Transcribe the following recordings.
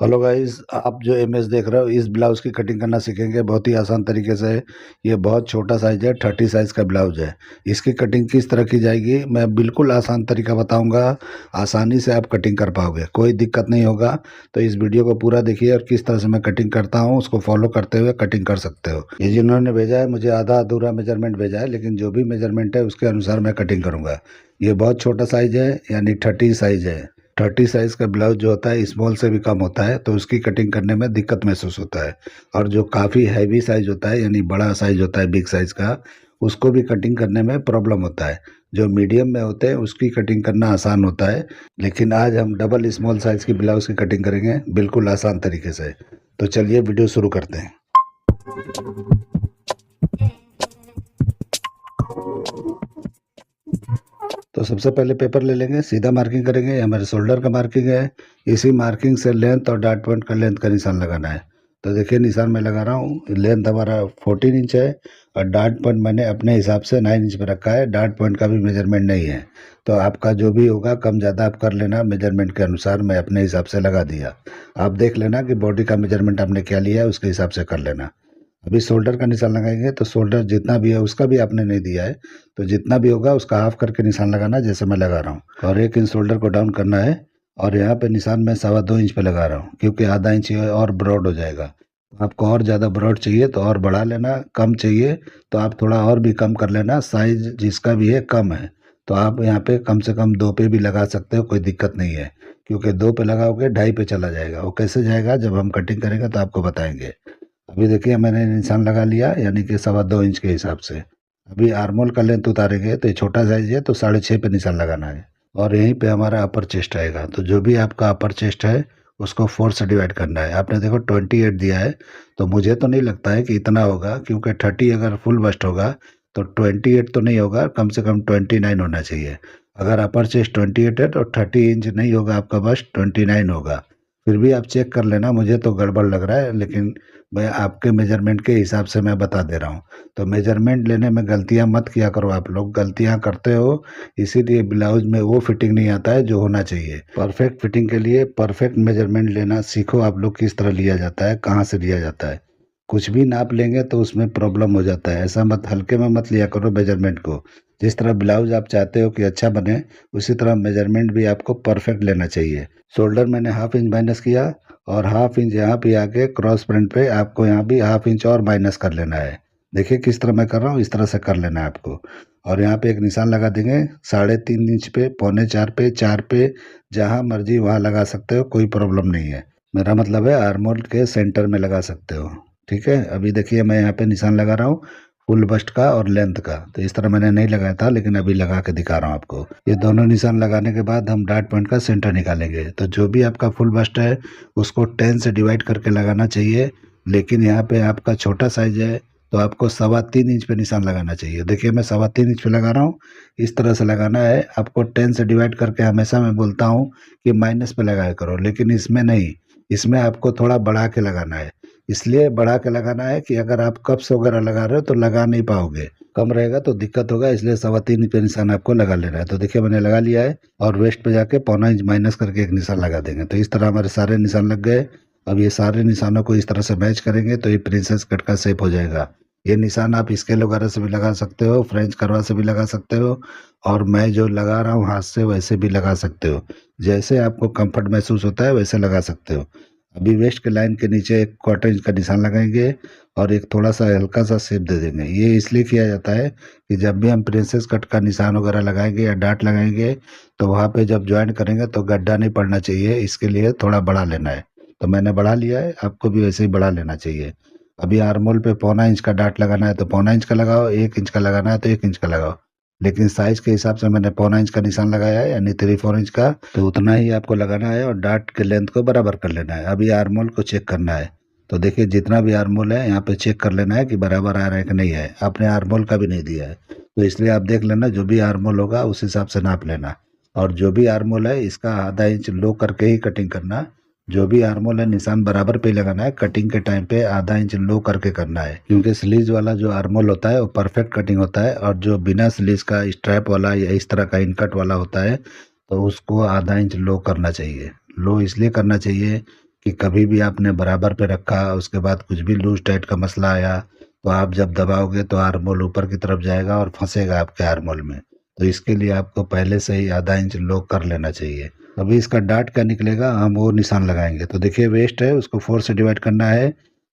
Hello guys, आप जो image देख रहे हो इस ब्लाउज की कटिंग करना सीखेंगे बहुत ही आसान तरीके से। ये बहुत छोटा साइज है, 30 साइज का ब्लाउज है। इसकी कटिंग किस तरह की जाएगी मैं बिल्कुल आसान तरीका बताऊंगा। आसानी से आप कटिंग कर पाओगे, कोई दिक्कत नहीं होगा। तो इस वीडियो को पूरा देखिए और किस तरह से मैं कटिंग करता हूँ उसको फॉलो करते हुए कटिंग कर सकते हो। ये जिन्होंने भेजा है मुझे आधा अधूरा मेजरमेंट भेजा है, लेकिन जो भी मेजरमेंट है उसके अनुसार मैं कटिंग करूंगा। ये बहुत छोटा साइज है, यानी 30 साइज है। 30 साइज का ब्लाउज जो होता है स्मॉल से भी कम होता है, तो उसकी कटिंग करने में दिक्कत महसूस होता है। और जो काफ़ी हैवी साइज होता है, यानी बड़ा साइज होता है बिग साइज का, उसको भी कटिंग करने में प्रॉब्लम होता है। जो मीडियम में होते हैं उसकी कटिंग करना आसान होता है। लेकिन आज हम डबल स्मॉल साइज की ब्लाउज की कटिंग करेंगे बिल्कुल आसान तरीके से। तो चलिए वीडियो शुरू करते हैं। तो सबसे पहले पेपर ले लेंगे, सीधा मार्किंग करेंगे। ये हमारे शोल्डर का मार्किंग है। इसी मार्किंग से लेंथ और डार्ट पॉइंट का लेंथ का निशान लगाना है। तो देखिए निशान मैं लगा रहा हूँ। लेंथ हमारा 14 इंच है और डार्ट पॉइंट मैंने अपने हिसाब से 9 इंच पे रखा है। डार्ट पॉइंट का भी मेजरमेंट नहीं है, तो आपका जो भी होगा कम ज़्यादा आप कर लेना मेजरमेंट के अनुसार। मैं अपने हिसाब से लगा दिया। आप देख लेना कि बॉडी का मेजरमेंट आपने क्या लिया है, उसके हिसाब से कर लेना। अभी शोल्डर का निशान लगाएंगे, तो शोल्डर जितना भी है उसका भी आपने नहीं दिया है, तो जितना भी होगा उसका हाफ करके निशान लगाना, जैसे मैं लगा रहा हूँ। और 1 इंच शोल्डर को डाउन करना है। और यहाँ पे निशान मैं 2.25 इंच पे लगा रहा हूँ, क्योंकि आधा इंच ये और ब्रॉड हो जाएगा। आपको और ज़्यादा ब्रॉड चाहिए तो और बढ़ा लेना, कम चाहिए तो आप थोड़ा और भी कम कर लेना। साइज जिसका भी है कम है तो आप यहाँ पे कम से कम 2 पे भी लगा सकते हो, कोई दिक्कत नहीं है। क्योंकि 2 पे लगाओगे 2.5 पे चला जाएगा। वो कैसे जाएगा जब हम कटिंग करेंगे तो आपको बताएंगे। अभी देखिए मैंने निशान लगा लिया, यानी कि 2.25 इंच के हिसाब से। अभी आर्मोल का लेंथ उतारेंगे तो ये छोटा साइज है, तो 6.5 पे निशान लगाना है। और यहीं पे हमारा अपर चेस्ट आएगा, तो जो भी आपका अपर चेस्ट है उसको 4 से डिवाइड करना है। आपने देखो 28 दिया है, तो मुझे तो नहीं लगता है कि इतना होगा, क्योंकि 30 अगर फुल बस्ट होगा तो 28 तो नहीं होगा, कम से कम 29 होना चाहिए। अगर अपर चेस्ट 28 है तो 30 इंच नहीं होगा आपका, बस्ट 29 होगा। फिर भी आप चेक कर लेना, मुझे तो गड़बड़ लग रहा है, लेकिन मैं आपके मेजरमेंट के हिसाब से मैं बता दे रहा हूँ। तो मेजरमेंट लेने में गलतियाँ मत किया करो, आप लोग गलतियाँ करते हो। इसीलिए ब्लाउज में वो फिटिंग नहीं आता है जो होना चाहिए। परफेक्ट फिटिंग के लिए परफेक्ट मेजरमेंट लेना सीखो आप लोग, किस तरह लिया जाता है, कहाँ से लिया जाता है। कुछ भी नाप लेंगे तो उसमें प्रॉब्लम हो जाता है। ऐसा मत हल्के में मत लिया करो मेजरमेंट को। जिस तरह ब्लाउज आप चाहते हो कि अच्छा बने, उसी तरह मेजरमेंट भी आपको परफेक्ट लेना चाहिए। शोल्डर मैंने 1/2 इंच माइनस किया, और 1/2 इंच यहाँ पे आके क्रॉस फ्रंट पे आपको यहाँ भी 1/2 इंच और माइनस कर लेना है। देखिए किस तरह मैं कर रहा हूँ, इस तरह से कर लेना है आपको। और यहाँ पे एक निशान लगा देंगे 3.5 इंच पे, 3.25 पे, 4 पे, जहाँ मर्जी वहाँ लगा सकते हो, कोई प्रॉब्लम नहीं है। मेरा मतलब है आर्मोल के सेंटर में लगा सकते हो। ठीक है, अभी देखिए मैं यहाँ पे निशान लगा रहा हूँ फुल बस्ट का और लेंथ का। तो इस तरह मैंने नहीं लगाया था, लेकिन अभी लगा के दिखा रहा हूँ आपको। ये दोनों निशान लगाने के बाद हम डार्ट पॉइंट का सेंटर निकालेंगे। तो जो भी आपका फुल बस्ट है उसको 10 से डिवाइड करके लगाना चाहिए। लेकिन यहाँ पे आपका छोटा साइज है, तो आपको 3.25 इंच पे निशान लगाना चाहिए। देखिए मैं 3.25 इंच पे लगा रहा हूँ। इस तरह से लगाना है आपको। 10 से डिवाइड करके हमेशा मैं बोलता हूँ कि माइनस पे लगाया करो, लेकिन इसमें नहीं। इसमें आपको थोड़ा बढ़ा के लगाना है। इसलिए बढ़ा के लगाना है कि अगर आप कप्स वगैरह लगा रहे हो तो लगा नहीं पाओगे, कम रहेगा तो दिक्कत होगा। इसलिए 3.25 इंच पे निशान आपको लगा लेना है। तो देखिए मैंने लगा लिया है, और वेस्ट पे जाके 0.25 इंच माइनस करके एक निशान लगा देंगे। तो इस तरह हमारे सारे निशान लग गए। अब ये सारे निशानों को इस तरह से मैच करेंगे तो ये प्रिंसेस कट का शेप हो जाएगा। ये निशान आप स्केल वगैरह से भी लगा सकते हो, फ्रेंच करवा से भी लगा सकते हो, और मैं जो लगा रहा हूँ हाथ से वैसे भी लगा सकते हो। जैसे आपको कंफर्ट महसूस होता है वैसे लगा सकते हो। अभी वेस्ट के लाइन के नीचे एक 1/4 इंच का निशान लगाएंगे और एक थोड़ा सा हल्का सा शेप दे देंगे। ये इसलिए किया जाता है कि जब भी हम प्रिंसेस कट का निशान वगैरह लगाएंगे या डार्ट लगाएंगे, तो वहाँ पे जब ज्वाइन करेंगे तो गड्ढा नहीं पड़ना चाहिए। इसके लिए थोड़ा बढ़ा लेना है। तो मैंने बढ़ा लिया है, आपको भी वैसे ही बढ़ा लेना चाहिए। अभी आर्मोल पे 0.25 इंच का डार्ट लगाना है तो 0.25 इंच का लगाओ, 1 इंच का लगाना है तो 1 इंच का लगाओ। लेकिन साइज के हिसाब से मैंने 0.25 इंच का निशान लगाया है, यानी 3/4 इंच का, तो उतना ही आपको लगाना है। और डार्ट के लेंथ को बराबर कर लेना है। अभी आर्मोल को चेक करना है। तो देखिए जितना भी आर्मोल है यहाँ पे चेक कर लेना है कि बराबर आ रहा है कि नहीं है। आपने आर्मोल का भी नहीं दिया है, तो इसलिए आप देख लेना, जो भी आर्मोल होगा उस हिसाब से नाप लेना। और जो भी आर्मोल है इसका आधा इंच लो करके ही कटिंग करना। जो भी आर्मोल है निशान बराबर पे ही लगाना है। कटिंग के टाइम पे आधा इंच लो करके करना है, क्योंकि स्लीज वाला जो आर्मोल होता है वो परफेक्ट कटिंग होता है। और जो बिना स्लीज का स्ट्रैप वाला या इस तरह का इनकट वाला होता है, तो उसको आधा इंच लो करना चाहिए। लो इसलिए करना चाहिए कि कभी भी आपने बराबर पे रखा, उसके बाद कुछ भी लूज टाइट का मसला आया, तो आप जब दबाओगे तो आर्मोल ऊपर की तरफ जाएगा और फंसेगा आपके आर्मोल में। तो इसके लिए आपको पहले से ही आधा इंच लो कर लेना चाहिए। अभी इसका डाट क्या निकलेगा, हम वो निशान लगाएंगे। तो देखिए वेस्ट है, उसको 4 से डिवाइड करना है।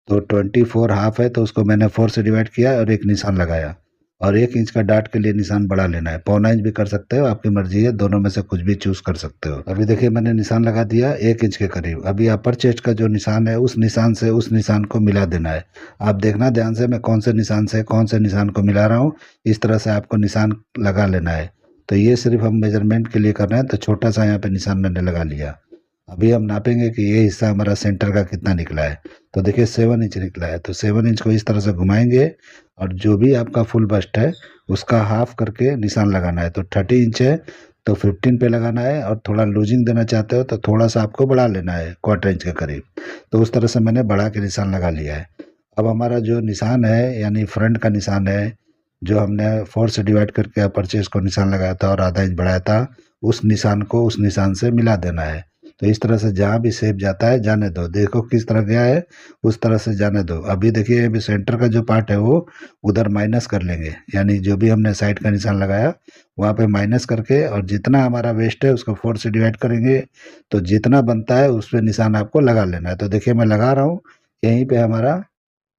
तो 24 हाफ है, तो उसको मैंने 4 से डिवाइड किया और एक निशान लगाया। और 1 इंच का डाट के लिए निशान बड़ा लेना है, पौना इंच भी कर सकते हो, आपकी मर्जी है, दोनों में से कुछ भी चूज कर सकते हो। अभी देखिए मैंने निशान लगा दिया 1 इंच के करीब। अभी अपर चेस्ट का जो निशान है उस निशान से उस निशान को मिला देना है। आप देखना ध्यान से मैं कौन से निशान से कौन से निशान को मिला रहा हूँ, इस तरह से आपको निशान लगा लेना है। तो ये सिर्फ हम मेजरमेंट के लिए कर रहे हैं, तो छोटा सा यहाँ पे निशान मैंने लगा लिया। अभी हम नापेंगे कि ये हिस्सा हमारा सेंटर का कितना निकला है। तो देखिए 7 इंच निकला है, तो 7 इंच को इस तरह से घुमाएंगे और जो भी आपका फुल बस्ट है उसका हाफ करके निशान लगाना है। तो 30 इंच है तो 15 पे लगाना है, और थोड़ा लूजिंग देना चाहते हो तो थोड़ा सा आपको बढ़ा लेना है, 1/4 इंच के करीब। तो उस तरह से मैंने बढ़ा के निशान लगा लिया है। अब हमारा जो निशान है यानी फ्रंट का निशान है, जो हमने 4 से डिवाइड करके अपर चेस्ट को निशान लगाया था और आधा इंच बढ़ाया था, उस निशान को उस निशान से मिला देना है। तो इस तरह से जहाँ भी शेप जाता है जाने दो, देखो किस तरह गया है उस तरह से जाने दो। अभी देखिए अभी सेंटर का जो पार्ट है वो उधर माइनस कर लेंगे, यानी जो भी हमने साइड का निशान लगाया वहाँ पे माइनस करके, और जितना हमारा वेस्ट है उसको 4 से डिवाइड करेंगे। तो जितना बनता है उस पर निशान आपको लगा लेना है। तो देखिए मैं लगा रहा हूँ, यहीं पे हमारा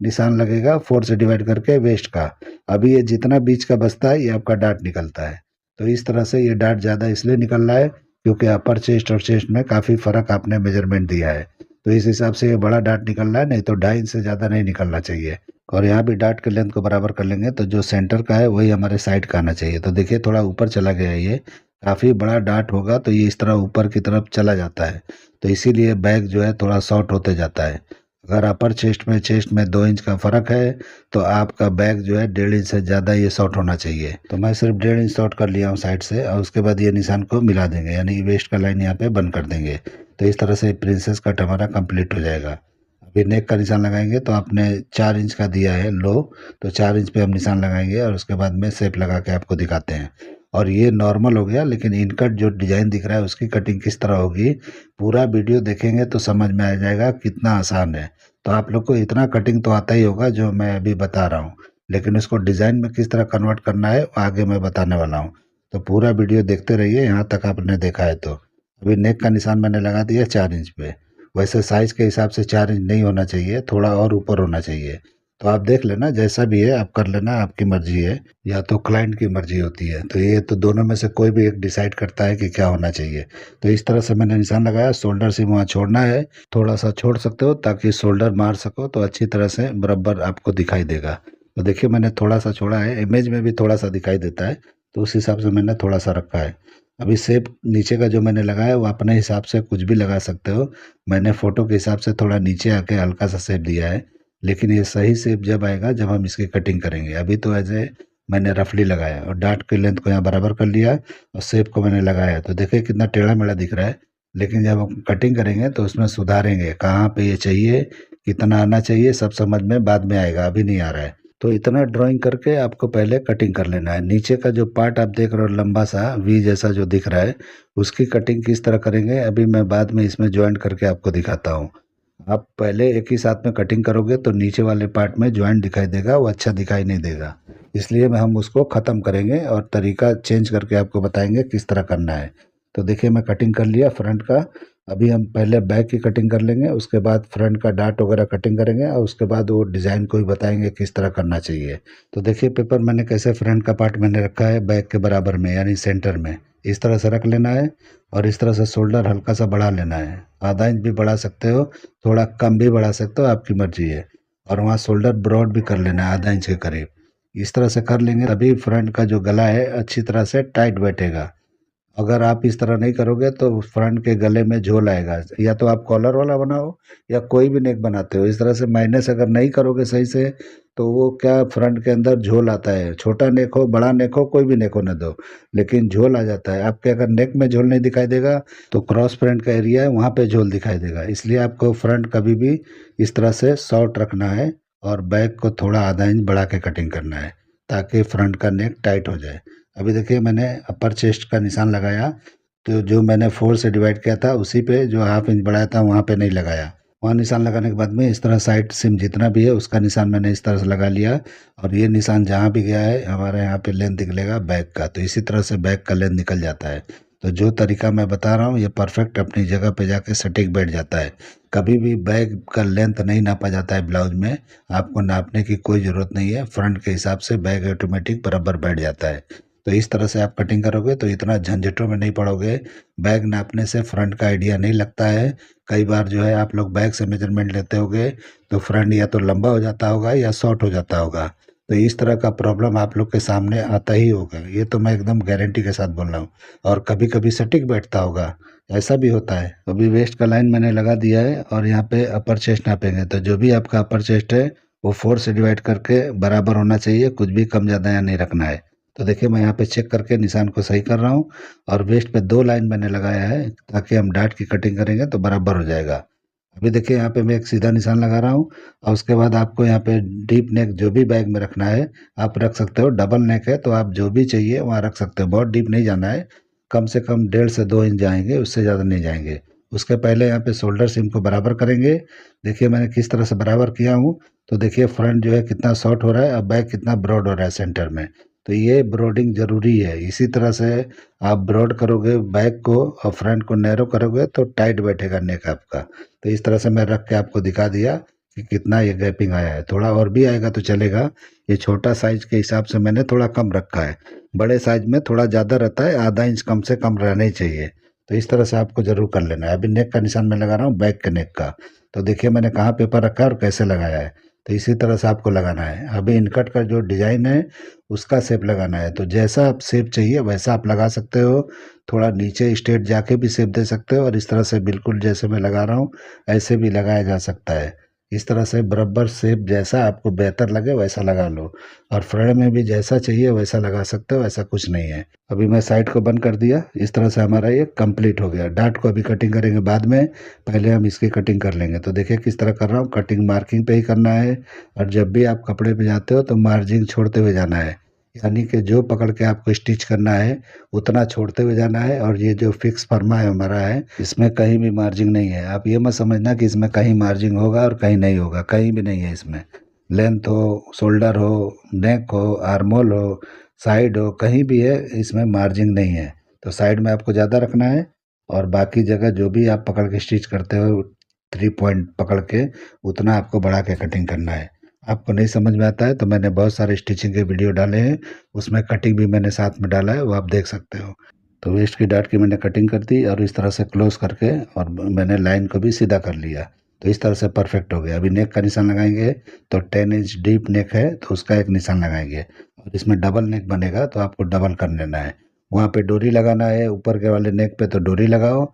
निशान लगेगा 4 से डिवाइड करके वेस्ट का। अभी ये जितना बीच का बचता है ये आपका डाट निकलता है। तो इस तरह से ये डाट ज़्यादा इसलिए निकल रहा है क्योंकि अपर चेस्ट और चेस्ट में काफ़ी फ़र्क आपने मेजरमेंट दिया है। तो इस हिसाब से ये बड़ा डाट निकल रहा है, नहीं तो 2.5 इंच से ज़्यादा नहीं निकलना चाहिए। और यहाँ भी डाट के लेंथ को बराबर कर लेंगे, तो जो सेंटर का है वही हमारे साइड का आना चाहिए। तो देखिए थोड़ा ऊपर चला गया है, ये काफ़ी बड़ा डाट होगा तो ये इस तरह ऊपर की तरफ चला जाता है। तो इसीलिए बैक जो है थोड़ा शॉर्ट होते जाता है। अगर अपर चेस्ट में 2 इंच का फ़र्क है तो आपका बैक जो है 1.5 इंच से ज़्यादा ये शॉर्ट होना चाहिए। तो मैं सिर्फ 1.5 इंच शॉर्ट कर लिया हूँ साइड से, और उसके बाद ये निशान को मिला देंगे, यानी वेस्ट का लाइन यहाँ पे बंद कर देंगे। तो इस तरह से प्रिंसेस कट हमारा कंप्लीट हो जाएगा। अभी नेक का निशान लगाएंगे, तो आपने 4 इंच का दिया है लो, तो 4 इंच पे हम निशान लगाएंगे और उसके बाद में शेप लगा के आपको दिखाते हैं। और ये नॉर्मल हो गया, लेकिन इनकट जो डिज़ाइन दिख रहा है उसकी कटिंग किस तरह होगी, पूरा वीडियो देखेंगे तो समझ में आ जाएगा कितना आसान है। तो आप लोग को इतना कटिंग तो आता ही होगा जो मैं अभी बता रहा हूँ, लेकिन इसको डिज़ाइन में किस तरह कन्वर्ट करना है आगे मैं बताने वाला हूँ। तो पूरा वीडियो देखते रहिए, यहाँ तक आपने देखा है तो। अभी नेक का निशान मैंने लगा दिया 4 इंच पे। वैसे साइज़ के हिसाब से 4 इंच नहीं होना चाहिए, थोड़ा और ऊपर होना चाहिए। तो आप देख लेना, जैसा भी है आप कर लेना, आपकी मर्जी है या तो क्लाइंट की मर्जी होती है। तो ये तो दोनों में से कोई भी एक डिसाइड करता है कि क्या होना चाहिए। तो इस तरह से मैंने निशान लगाया, शोल्डर से वहाँ छोड़ना है, थोड़ा सा छोड़ सकते हो ताकि शोल्डर मार सको तो अच्छी तरह से बराबर आपको दिखाई देगा। तो देखिए मैंने थोड़ा सा छोड़ा है, इमेज में भी थोड़ा सा दिखाई देता है, तो उस हिसाब से मैंने थोड़ा सा रखा है। अभी शेप नीचे का जो मैंने लगाया वो अपने हिसाब से कुछ भी लगा सकते हो। मैंने फ़ोटो के हिसाब से थोड़ा नीचे आके हल्का सा शेप दिया है, लेकिन ये सही शेप जब आएगा जब हम इसकी कटिंग करेंगे। अभी तो ऐसे मैंने रफली लगाया और डाट की लेंथ को यहाँ बराबर कर लिया और शेप को मैंने लगाया। तो देखिए कितना टेढ़ा मेढ़ा दिख रहा है, लेकिन जब हम कटिंग करेंगे तो उसमें सुधारेंगे, कहाँ पे ये चाहिए, कितना आना चाहिए, सब समझ में बाद में आएगा, अभी नहीं आ रहा है। तो इतना ड्राइंग करके आपको पहले कटिंग कर लेना है। नीचे का जो पार्ट आप देख रहे हो लंबा सा वी जैसा जो दिख रहा है, उसकी कटिंग किस तरह करेंगे अभी मैं बाद में इसमें ज्वाइंट करके आपको दिखाता हूँ। आप पहले एक ही साथ में कटिंग करोगे तो नीचे वाले पार्ट में ज्वाइंट दिखाई देगा, वो अच्छा दिखाई नहीं देगा। इसलिए मैं हम उसको ख़त्म करेंगे और तरीका चेंज करके आपको बताएंगे किस तरह करना है। तो देखिए मैं कटिंग कर लिया फ्रंट का। अभी हम पहले बैक की कटिंग कर लेंगे, उसके बाद फ्रंट का डार्ट वगैरह कटिंग करेंगे और उसके बाद वो डिज़ाइन को भी बताएंगे किस तरह करना चाहिए। तो देखिए पेपर मैंने कैसे फ्रंट का पार्ट मैंने रखा है बैक के बराबर में, यानी सेंटर में इस तरह से रख लेना है। और इस तरह से शोल्डर हल्का सा बढ़ा लेना है, आधा इंच भी बढ़ा सकते हो, थोड़ा कम भी बढ़ा सकते हो, आपकी मर्जी है। और वहाँ शोल्डर ब्रॉड भी कर लेना है आधा इंच के करीब। इस तरह से कर लेंगे तभी फ्रंट का जो गला है अच्छी तरह से टाइट बैठेगा। अगर आप इस तरह नहीं करोगे तो फ्रंट के गले में झोल आएगा। या तो आप कॉलर वाला बनाओ या कोई भी नेक बनाते हो, इस तरह से माइनस अगर नहीं करोगे सही से तो वो क्या फ्रंट के अंदर झोल आता है। छोटा नेक हो बड़ा नेक हो कोई भी नेक होने दो, लेकिन झोल आ जाता है आपके। अगर नेक में झोल नहीं दिखाई देगा तो क्रॉस फ्रंट का एरिया है वहाँ पे झोल दिखाई देगा। इसलिए आपको फ्रंट कभी भी इस तरह से शॉर्ट रखना है और बैक को थोड़ा आधा इंच बढ़ा के कटिंग करना है ताकि फ्रंट का नेक टाइट हो जाए। अभी देखिए मैंने अपर चेस्ट का निशान लगाया, तो जो मैंने 4 से डिवाइड किया था उसी पे जो हाफ इंच बढ़ाया था वहाँ पे नहीं लगाया। वहाँ निशान लगाने के बाद में इस तरह साइड सिम जितना भी है उसका निशान मैंने इस तरह से लगा लिया, और ये निशान जहाँ भी गया है हमारे यहाँ पे लेंथ निकलेगा बैक का, तो इसी तरह से बैक का लेंथ निकल जाता है। तो जो तरीका मैं बता रहा हूँ ये परफेक्ट अपनी जगह पे जाके सटीक बैठ जाता है। कभी भी बैक का लेंथ नहीं नापा जाता है ब्लाउज में, आपको नापने की कोई ज़रूरत नहीं है, फ्रंट के हिसाब से बैक ऑटोमेटिक बराबर बैठ जाता है। तो इस तरह से आप कटिंग करोगे तो इतना झंझटों में नहीं पड़ोगे। बैग नापने से फ्रंट का आइडिया नहीं लगता है। कई बार जो है आप लोग बैग से मेजरमेंट लेते होगे तो फ्रंट या तो लंबा हो जाता होगा या शॉर्ट हो जाता होगा। तो इस तरह का प्रॉब्लम आप लोग के सामने आता ही होगा, ये तो मैं एकदम गारंटी के साथ बोल रहा हूँ। और कभी कभी सटीक बैठता होगा, ऐसा भी होता है। अभी वेस्ट का लाइन मैंने लगा दिया है और यहाँ पे अपर चेस्ट नापेंगे, तो जो भी आपका अपर चेस्ट है वो 4 से डिवाइड करके बराबर होना चाहिए, कुछ भी कम ज़्यादा यहाँ नहीं रखना है। तो देखिए मैं यहाँ पे चेक करके निशान को सही कर रहा हूँ, और वेस्ट पे 2 लाइन मैंने लगाया है ताकि हम डाट की कटिंग करेंगे तो बराबर हो जाएगा। अभी देखिए यहाँ पे मैं एक सीधा निशान लगा रहा हूँ, और उसके बाद आपको यहाँ पे डीप नेक जो भी बैग में रखना है आप रख सकते हो। डबल नेक है तो आप जो भी चाहिए वहाँ रख सकते हो, बहुत डीप नहीं जाना है, कम से कम 1.5 से 2 इंच जाएंगे, उससे ज़्यादा नहीं जाएंगे। उसके पहले यहाँ पे शोल्डर सिम को बराबर करेंगे। देखिए मैंने किस तरह से बराबर किया हूँ, तो देखिए फ्रंट जो है कितना शॉर्ट हो रहा है और बैक कितना ब्रॉड हो रहा है सेंटर में। तो ये ब्रॉडिंग ज़रूरी है, इसी तरह से आप ब्रॉड करोगे बैक को और फ्रंट को नैरो करोगे तो टाइट बैठेगा नेक आपका। तो इस तरह से मैं रख के आपको दिखा दिया कि कितना ये गैपिंग आया है। थोड़ा और भी आएगा तो चलेगा, ये छोटा साइज के हिसाब से मैंने थोड़ा कम रखा है, बड़े साइज में थोड़ा ज़्यादा रहता है, आधा इंच कम से कम रहना ही चाहिए। तो इस तरह से आपको ज़रूर कर लेना है। अभी नेक का निशान मैं लगा रहा हूँ बैक के नेक का, तो देखिए मैंने कहाँ पेपर रखा है और कैसे लगाया है। तो इसी तरह से आपको लगाना है। अभी इनकट का जो डिज़ाइन है उसका शेप लगाना है, तो जैसा आप शेप चाहिए वैसा आप लगा सकते हो। थोड़ा नीचे स्ट्रेट जाके भी शेप दे सकते हो, और इस तरह से बिल्कुल जैसे मैं लगा रहा हूँ ऐसे भी लगाया जा सकता है। इस तरह से बराबर शेप जैसा आपको बेहतर लगे वैसा लगा लो, और फ्रंट में भी जैसा चाहिए वैसा लगा सकते हो, ऐसा कुछ नहीं है। अभी मैं साइड को बंद कर दिया, इस तरह से हमारा ये कंप्लीट हो गया। डार्ट को अभी कटिंग करेंगे बाद में, पहले हम इसकी कटिंग कर लेंगे। तो देखिए किस तरह कर रहा हूँ, कटिंग मार्किंग पे ही करना है, और जब भी आप कपड़े पे जाते हो तो मार्जिन छोड़ते हुए जाना है, यानी कि जो पकड़ के आपको स्टिच करना है उतना छोड़ते हुए जाना है। और ये जो फिक्स फर्मा है हमारा है इसमें कहीं भी मार्जिन नहीं है। आप ये मत समझना कि इसमें कहीं मार्जिन होगा और कहीं नहीं होगा, कहीं भी नहीं है इसमें। लेंथ हो, शोल्डर हो, नेक हो, आर्मोल हो, साइड हो, कहीं भी है इसमें मार्जिन नहीं है। तो साइड में आपको ज़्यादा रखना है, और बाकी जगह जो भी आप पकड़ के स्टिच करते हो 3 पॉइंट पकड़ के उतना आपको बढ़ा के कटिंग करना है। आपको नहीं समझ में आता है तो मैंने बहुत सारे स्टिचिंग के वीडियो डाले हैं, उसमें कटिंग भी मैंने साथ में डाला है, वो आप देख सकते हो। तो वेस्ट की डाट की मैंने कटिंग कर दी और इस तरह से क्लोज करके, और मैंने लाइन को भी सीधा कर लिया। तो इस तरह से परफेक्ट हो गया। अभी नेक का निशान लगाएंगे, तो 10 इंच डीप नेक है तो उसका एक निशान लगाएंगे, और इसमें डबल नेक बनेगा तो आपको डबल कर लेना है। वहाँ पे डोरी लगाना है, ऊपर के वाले नेक पे तो डोरी लगाओ,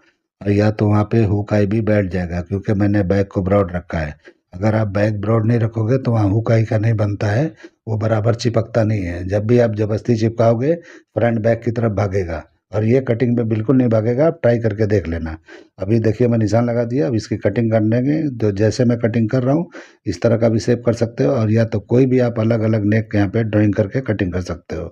और या तो वहाँ पे हुक आई भी बैठ जाएगा, क्योंकि मैंने बैक को ब्रॉड रखा है। अगर आप बैक ब्रॉड नहीं रखोगे तो वहाँ हुक आई का नहीं बनता है, वो बराबर चिपकता नहीं है। जब भी आप जबरदस्ती चिपकाओगे फ्रंट बैक की तरफ भागेगा, और ये कटिंग में बिल्कुल नहीं भागेगा, आप ट्राई करके देख लेना। अभी देखिए मैं निशान लगा दिया, अब इसकी कटिंग करने के तो जैसे मैं कटिंग कर रहा हूँ इस तरह का भी शेप कर सकते हो, और या तो कोई भी आप अलग अलग नेक यहाँ पे ड्राइंग करके कटिंग कर सकते हो।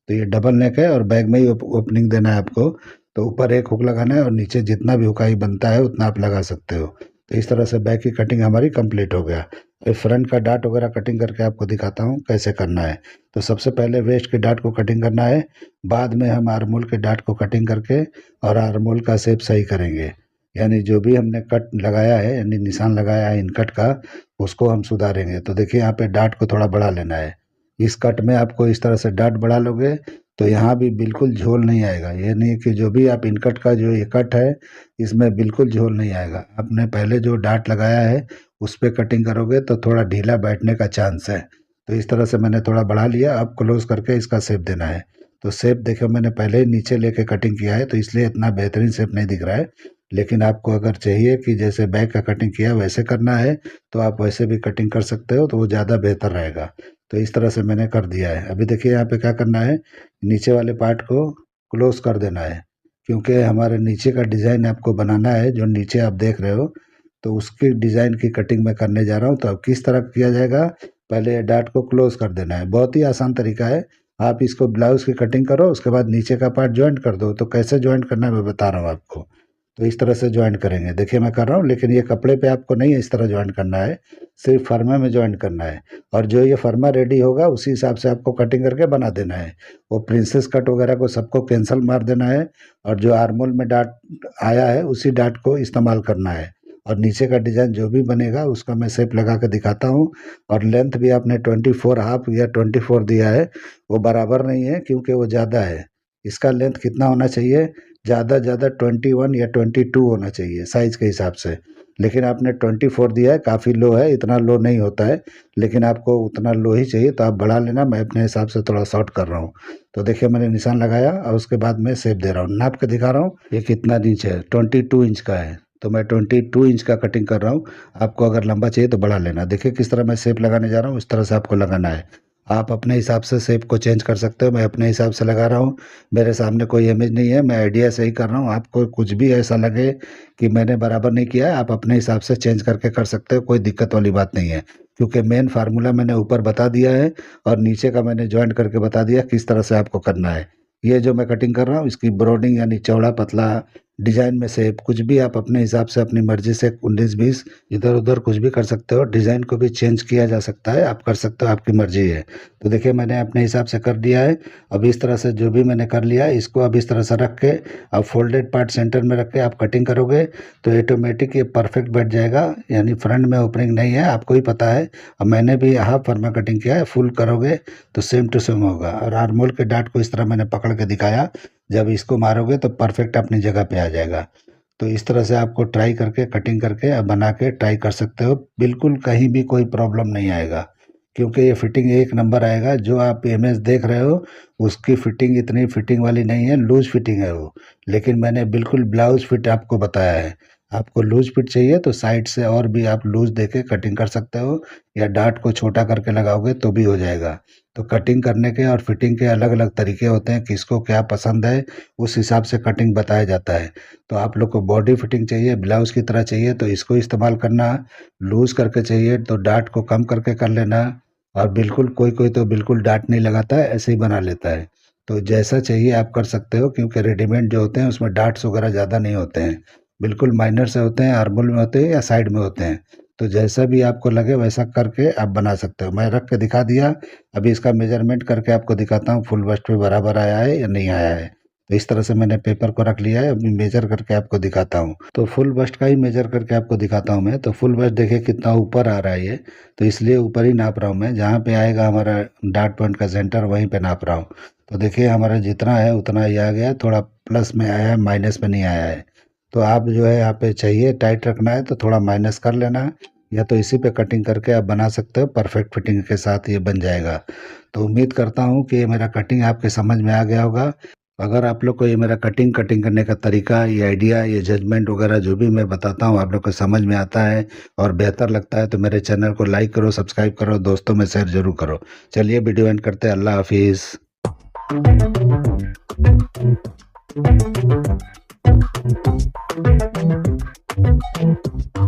तो ये डबल नेक है और बैक में ही ओपनिंग देना है आपको, तो ऊपर एक हुक लगाना है और नीचे जितना भी हुकाई बनता है उतना आप लगा सकते हो। तो इस तरह से बैक की कटिंग हमारी कंप्लीट हो गया। अभी फ्रंट का डाट वगैरह कटिंग करके आपको दिखाता हूँ कैसे करना है। तो सबसे पहले वेस्ट के डाट को कटिंग करना है, बाद में हम आर्मोल के डाट को कटिंग करके और आर्मोल का शेप सही करेंगे। यानी जो भी हमने कट लगाया है यानी निशान लगाया है इन कट का, उसको हम सुधारेंगे। तो देखिए यहाँ पे डाट को थोड़ा बढ़ा लेना है। इस कट में आपको इस तरह से डाट बढ़ा लोगे तो यहाँ भी बिल्कुल झोल नहीं आएगा। ये नहीं कि जो भी आप इनकट का जो ये कट है इसमें बिल्कुल झोल नहीं आएगा। आपने पहले जो डाट लगाया है उस पे कटिंग करोगे तो थोड़ा ढीला बैठने का चांस है। तो इस तरह से मैंने थोड़ा बढ़ा लिया, अब क्लोज करके इसका शेप देना है। तो शेप देखो मैंने पहले ही नीचे लेके कटिंग किया है तो इसलिए इतना बेहतरीन शेप नहीं दिख रहा है, लेकिन आपको अगर चाहिए कि जैसे बैक का कटिंग किया वैसे करना है तो आप वैसे भी कटिंग कर सकते हो, तो वो ज़्यादा बेहतर रहेगा। तो इस तरह से मैंने कर दिया है। अभी देखिए यहाँ पे क्या करना है, नीचे वाले पार्ट को क्लोज कर देना है, क्योंकि हमारे नीचे का डिज़ाइन आपको बनाना है, जो नीचे आप देख रहे हो तो उसकी डिज़ाइन की कटिंग मैं करने जा रहा हूँ। तो अब किस तरह किया जाएगा, पहले डाट को क्लोज कर देना है, बहुत ही आसान तरीका है। आप इसको ब्लाउज़ की कटिंग करो, उसके बाद नीचे का पार्ट जॉइंट कर दो। तो कैसे जॉइंट करना है मैं बता रहा हूँ आपको। तो इस तरह से जॉइंट करेंगे। देखिए मैं कर रहा हूँ, लेकिन ये कपड़े पे आपको नहीं इस तरह जॉइंट करना है, सिर्फ़ फर्मा में जॉइंट करना है। और जो ये फर्मा रेडी होगा उसी हिसाब से आपको कटिंग करके बना देना है। वो प्रिंसेस कट वगैरह को सबको कैंसल मार देना है, और जो आर्मोल में डाट आया है उसी डाट को इस्तेमाल करना है। और नीचे का डिज़ाइन जो भी बनेगा उसका मैं शेप लगा के दिखाता हूँ। और लेंथ भी आपने 24 हाफ या 24 दिया है, वो बराबर नहीं है क्योंकि वो ज़्यादा है। इसका लेंथ कितना होना चाहिए? ज़्यादा ज़्यादा 21 या 22 होना चाहिए साइज़ के हिसाब से। लेकिन आपने 24 दिया है, काफ़ी लो है, इतना लो नहीं होता है। लेकिन आपको उतना लो ही चाहिए तो आप बढ़ा लेना, मैं अपने हिसाब से थोड़ा शॉर्ट कर रहा हूँ। तो देखिए मैंने निशान लगाया और उसके बाद मैं शेप दे रहा हूँ, नाप के दिखा रहा हूँ। ये कितना इंच है? 22 इंच का है, तो मैं 22 इंच का कटिंग कर रहा हूँ। आपको अगर लंबा चाहिए तो बढ़ा लेना। देखिए किस तरह मैं शेप लगाने जा रहा हूँ, इस तरह से आपको लगाना है। आप अपने हिसाब से शेप को चेंज कर सकते हो, मैं अपने हिसाब से लगा रहा हूँ। मेरे सामने कोई इमेज नहीं है, मैं आइडिया से ही कर रहा हूँ। आपको कुछ भी ऐसा लगे कि मैंने बराबर नहीं किया है, आप अपने हिसाब से चेंज करके कर सकते हो, कोई दिक्कत वाली बात नहीं है। क्योंकि मेन फार्मूला मैंने ऊपर बता दिया है और नीचे का मैंने जॉइंट करके बता दिया किस तरह से आपको करना है। ये जो मैं कटिंग कर रहा हूँ इसकी ब्रॉडिंग यानी चौड़ा पतला, डिज़ाइन में शेप कुछ भी आप अपने हिसाब से अपनी मर्ज़ी से 19-20 इधर-उधर कुछ भी कर सकते हो। डिज़ाइन को भी चेंज किया जा सकता है, आप कर सकते हो, आपकी मर्ज़ी है। तो देखिए मैंने अपने हिसाब से कर दिया है। अब इस तरह से जो भी मैंने कर लिया है इसको अब इस तरह से रख के, अब फोल्डेड पार्ट सेंटर में रख के आप कटिंग करोगे तो ऑटोमेटिक ये परफेक्ट बैठ जाएगा। यानी फ्रंट में ओपनिंग नहीं है, आपको ही पता है। अब मैंने भी हाफ फर्मा कटिंग किया है, फुल करोगे तो सेम टू सेम होगा। और आर्मोल के डाट को इस तरह मैंने पकड़ के दिखाया, जब इसको मारोगे तो परफेक्ट अपनी जगह पे आ जाएगा। तो इस तरह से आपको ट्राई करके कटिंग करके अब बना के ट्राई कर सकते हो, बिल्कुल कहीं भी कोई प्रॉब्लम नहीं आएगा। क्योंकि ये फिटिंग एक नंबर आएगा। जो आप इमेज देख रहे हो उसकी फिटिंग इतनी फिटिंग वाली नहीं है, लूज फिटिंग है वो। लेकिन मैंने बिल्कुल ब्लाउज फिट आपको बताया है। आपको लूज फिट चाहिए तो साइड से और भी आप लूज देके कटिंग कर सकते हो, या डाट को छोटा करके लगाओगे तो भी हो जाएगा। तो कटिंग करने के और फिटिंग के अलग अलग तरीके होते हैं, किसको क्या पसंद है उस हिसाब से कटिंग बताया जाता है। तो आप लोग को बॉडी फिटिंग चाहिए, ब्लाउज की तरह चाहिए तो इसको इस्तेमाल करना। लूज करके चाहिए तो डाट को कम करके कर लेना। और बिल्कुल कोई कोई तो बिल्कुल डाट नहीं लगाता है, ऐसे ही बना लेता है। तो जैसा चाहिए आप कर सकते हो, क्योंकि रेडीमेड जो होते हैं उसमें डाट्स वगैरह ज़्यादा नहीं होते हैं, बिल्कुल माइनर से होते हैं, आर्मोल में होते हैं या साइड में होते हैं। तो जैसा भी आपको लगे वैसा करके आप बना सकते हो। मैं रख के दिखा दिया। अभी इसका मेजरमेंट करके आपको दिखाता हूँ, फुल बस्ट पे बराबर आया है या नहीं आया है। तो इस तरह से मैंने पेपर को रख लिया है, अभी मेजर करके आपको दिखाता हूँ। तो फुल बस्ट का ही मेजर करके आपको दिखाता हूँ मैं। तो फुल बस्ट देखिए कितना ऊपर आ रहा है ये, तो इसलिए ऊपर ही नाप रहा हूँ मैं। जहाँ पे आएगा हमारा डार्ट पॉइंट का सेंटर वहीं पे नाप रहा हूँ। तो देखिए हमारा जितना है उतना ही आ गया, थोड़ा प्लस में आया है, माइनस में नहीं आया है। तो आप जो है यहाँ पे चाहिए टाइट रखना है तो थोड़ा माइनस कर लेना, या तो इसी पे कटिंग करके आप बना सकते हो, परफेक्ट फिटिंग के साथ ये बन जाएगा। तो उम्मीद करता हूँ कि ये मेरा कटिंग आपके समझ में आ गया होगा। अगर आप लोग को ये मेरा कटिंग कटिंग करने का तरीका, ये आइडिया, ये जजमेंट वगैरह जो भी मैं बताता हूँ आप लोग को समझ में आता है और बेहतर लगता है तो मेरे चैनल को लाइक करो, सब्सक्राइब करो, दोस्तों में शेयर जरूर करो। चलिए वीडियो एंड करते हैं। अल्लाह हाफिज़।